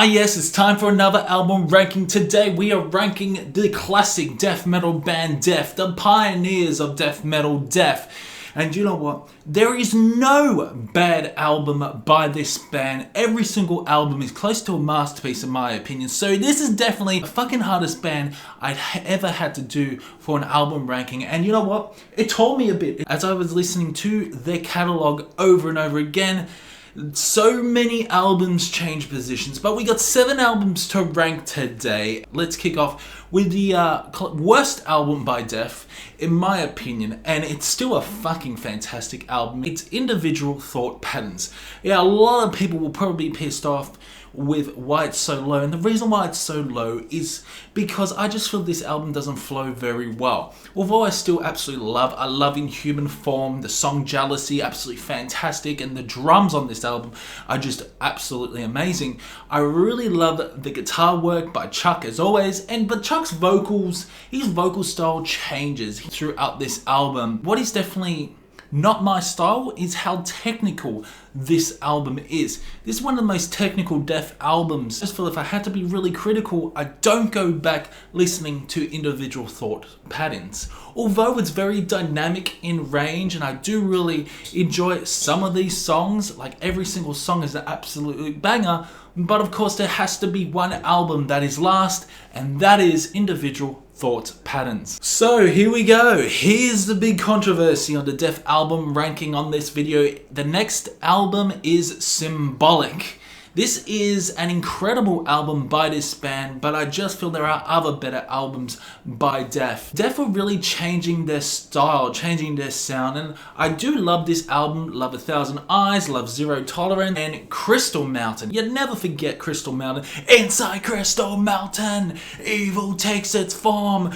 Ah yes, it's time for another album ranking. Today we are ranking the classic death metal band Def, the pioneers of death metal Def. And you know what? There is no bad album by this band. Every single album is close to a masterpiece in my opinion. So this is definitely the fucking hardest band I'd ever had to do for an album ranking. And you know what? It told me a bit as I was listening to their catalog over and over again. So many albums change positions, but we got 7 albums to rank today. Let's kick off with the worst album by Def, in my opinion, and it's still a fucking fantastic album. It's Individual Thought Patterns. Yeah, a lot of people will probably be pissed off with why it's so low, and the reason why it's so low is because I just feel this album doesn't flow very well. Although I still absolutely love Inhuman Form, the song Jealousy, absolutely fantastic, and the drums on this album are just absolutely amazing. I really love the guitar work by Chuck as always, but Chuck's vocals, his vocal style changes throughout this album. What is definitely not my style is how technical this album is. This is one of the most technical Def albums. I just feel if I had to be really critical, I don't go back listening to Individual Thought Patterns. Although it's very dynamic in range and I do really enjoy some of these songs, like every single song is an absolute banger, but of course there has to be one album that is last, and that is Individual Thought Patterns. So here we go. Here's the big controversy on the Def album ranking on this video. The next album is Symbolic. This is an incredible album by this band, but I just feel there are other better albums by Def. Def were really changing their style, changing their sound, and I do love this album. Love 1,000 Eyes, love Zero Tolerance, and Crystal Mountain. You'd never forget Crystal Mountain. Inside Crystal Mountain, evil takes its form.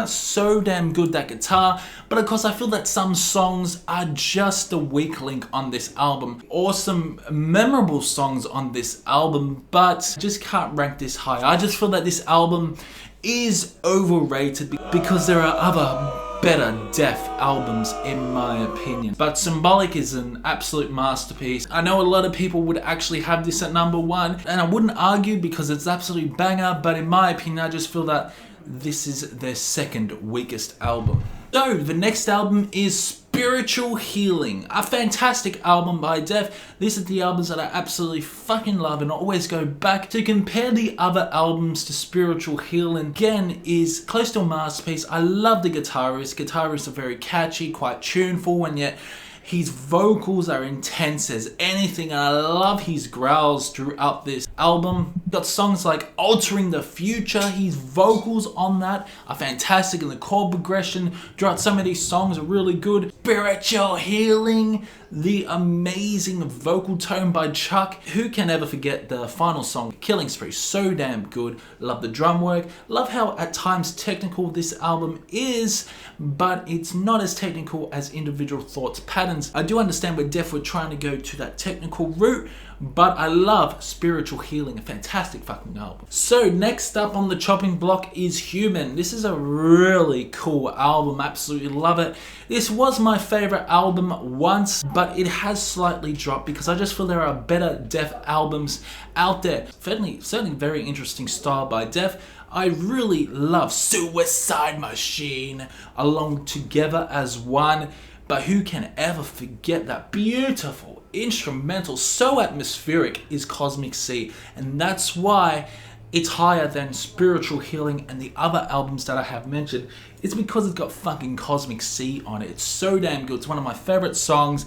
So damn good, that guitar. But of course I feel that some songs are just a weak link on this album. Awesome memorable songs on this album, but just can't rank this high. I just feel that this album is overrated because there are other better Def albums in my opinion. But Symbolic is an absolute masterpiece. I know a lot of people would actually have this at number 1, and I wouldn't argue because it's absolute banger, but in my opinion I just feel that this is their second weakest album. So the next album is Spiritual Healing, a fantastic album by Def. These are the albums that I absolutely fucking love and always go back to. Compare the other albums to Spiritual Healing, again, is close to a masterpiece. I love the guitarist. Guitarists are very catchy, quite tuneful, and yet his vocals are intense as anything, and I love his growls throughout this album. Got songs like Altering the Future. His vocals on that are fantastic, and the chord progression throughout some of these songs are really good. Spiritual Healing, the amazing vocal tone by Chuck. Who can ever forget the final song, Killing Spree? So damn good. Love the drum work. Love how at times technical this album is, but it's not as technical as Individual Thoughts Patterns. I do understand where Def were trying to go to that technical route, but I love Spiritual Healing, a fantastic fucking album. So next up on the chopping block is Human. This is a really cool album, absolutely love it. This was my favorite album once, but it has slightly dropped because I just feel there are better Def albums out there. Certainly very interesting style by Def. I really love Suicide Machine along Together as One, but who can ever forget that beautiful instrumental, so atmospheric, is Cosmic Sea, and that's why it's higher than Spiritual Healing and the other albums that I have mentioned. It's because it's got fucking Cosmic Sea on it. It's so damn good. It's one of my favorite songs.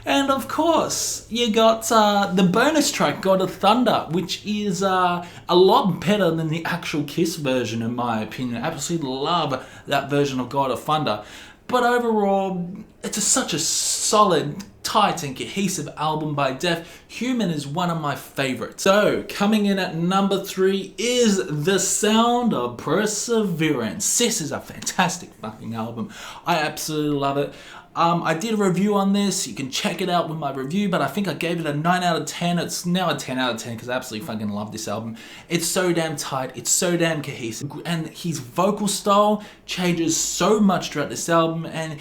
And of course, you got the bonus track, God of Thunder, which is a lot better than the actual Kiss version in my opinion. I absolutely love that version of God of Thunder. But overall, it's such a solid, tight and cohesive album by Def. Human is one of my favorites. So coming in at number 3 is The Sound of Perseverance. This is a fantastic fucking album. I absolutely love it. I did a review on this. You can check it out with my review, but I think I gave it a 9 out of 10. It's now a 10 out of 10 because I absolutely fucking love this album. It's so damn tight. It's so damn cohesive. And his vocal style changes so much throughout this album. And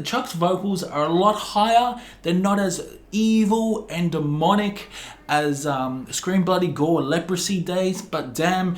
Chuck's vocals are a lot higher. They're not as evil and demonic as Scream Bloody Gore Leprosy days, but damn,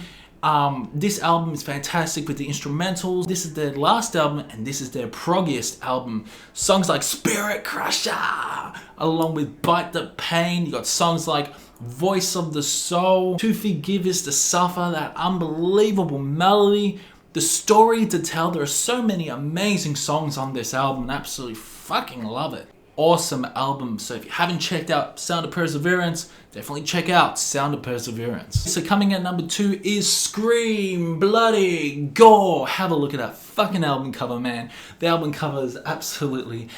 this album is fantastic with the instrumentals. This is their last album and this is their proggiest album. Songs like Spirit Crusher, along with Bite the Pain. You got songs like Voice of the Soul, To Forgive Is to Suffer, that unbelievable melody. The story to tell. There are so many amazing songs on this album. Absolutely fucking love it. Awesome album. So if you haven't checked out Sound of Perseverance, definitely check out Sound of Perseverance. So coming at number 2 is Scream Bloody Gore. Have a look at that fucking album cover, man. The album cover is absolutely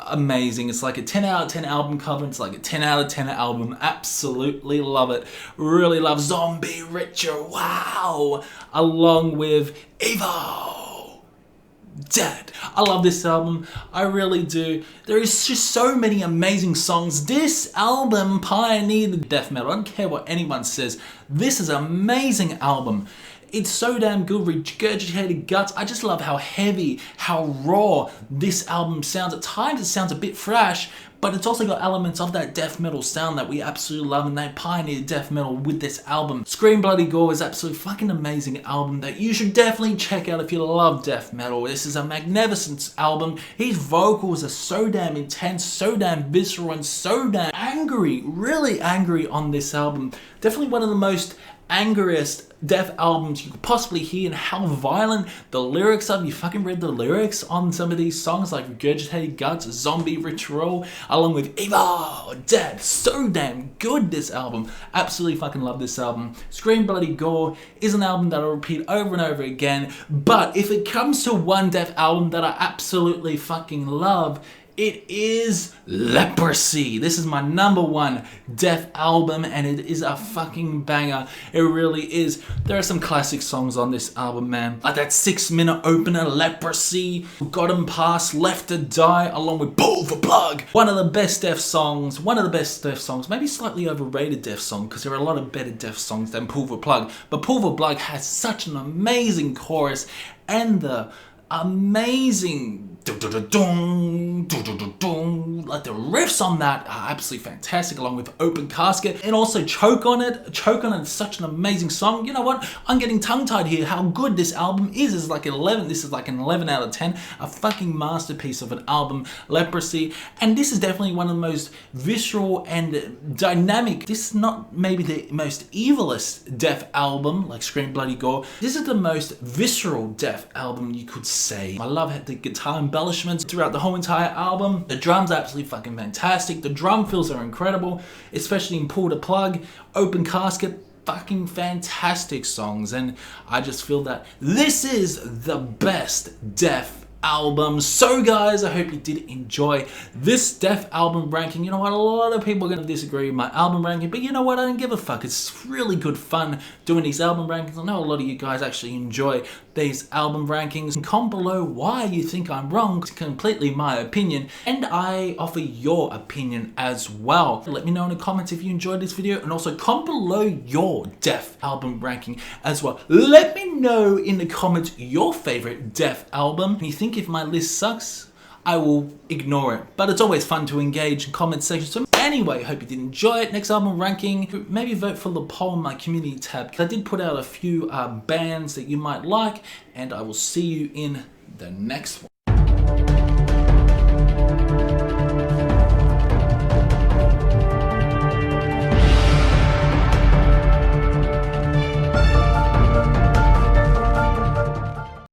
amazing. It's like a 10 out of 10 album cover. It's like a 10 out of 10 album. Absolutely love it. Really love Zombie Ritual. Wow. Along with Evo. Dead. I love this album. I really do. There is just so many amazing songs. This album pioneered death metal. I don't care what anyone says. This is an amazing album. It's so damn good. Regurgitated Guts. I just love how heavy, how raw this album sounds. At times it sounds a bit thrash, but it's also got elements of that death metal sound that we absolutely love, and they pioneered death metal with this album. Scream Bloody Gore is absolutely fucking amazing album that you should definitely check out if you love death metal. This is a magnificent album. His vocals are so damn intense, so damn visceral, and so damn angry, really angry on this album. Definitely one of the most angriest death albums you could possibly hear, and how violent the lyrics are. You fucking read the lyrics on some of these songs like Regurgitated Guts, Zombie Ritual, along with Evo, Dead. So damn good, this album. Absolutely fucking love this album. Scream Bloody Gore is an album that I'll repeat over and over again, but if it comes to one death album that I absolutely fucking love, it is Leprosy. This is my number 1 death album, and it is a fucking banger. It really is. There are some classic songs on this album, man. Like that 6-minute opener, Leprosy, Got 'Em Past, Left to Die, along with Pull the Plug. One of the best death songs. Maybe slightly overrated death song, because there are a lot of better death songs than Pull the Plug. But Pull the Plug has such an amazing chorus, and the amazing like the riffs on that are absolutely fantastic, along with Open Casket, and also Choke on It. Choke on It is such an amazing song. You know what? I'm getting tongue-tied here. How good this album is. This is like an 11 out of 10. A fucking masterpiece of an album, Leprosy. And this is definitely one of the most visceral and dynamic. This is not maybe the most evilest death album like Scream Bloody Gore. This is the most visceral death album you could say. I love the guitar embellishments throughout the whole entire album. The drums are absolutely fucking fantastic. The drum fills are incredible, especially in Pull the Plug, Open Casket. Fucking fantastic songs, and I just feel that this is the best death album. So guys, I hope you did enjoy this death album ranking. You know what, a lot of people are going to disagree with my album ranking, but you know what, I don't give a fuck. It's really good fun doing these album rankings. I know a lot of you guys actually enjoy these album rankings. Comment below why you think I'm wrong. It's completely my opinion, and I offer your opinion as well. Let me know in the comments if you enjoyed this video, and also comment below your death album ranking as well. Let me know in the comments your favorite death album. And you think if my list sucks, I will ignore it. But it's always fun to engage in comment sections. So anyway, hope you did enjoy it. Next album ranking, maybe vote for the poll in my community tab. I did put out a few bands that you might like, and I will see you in the next one.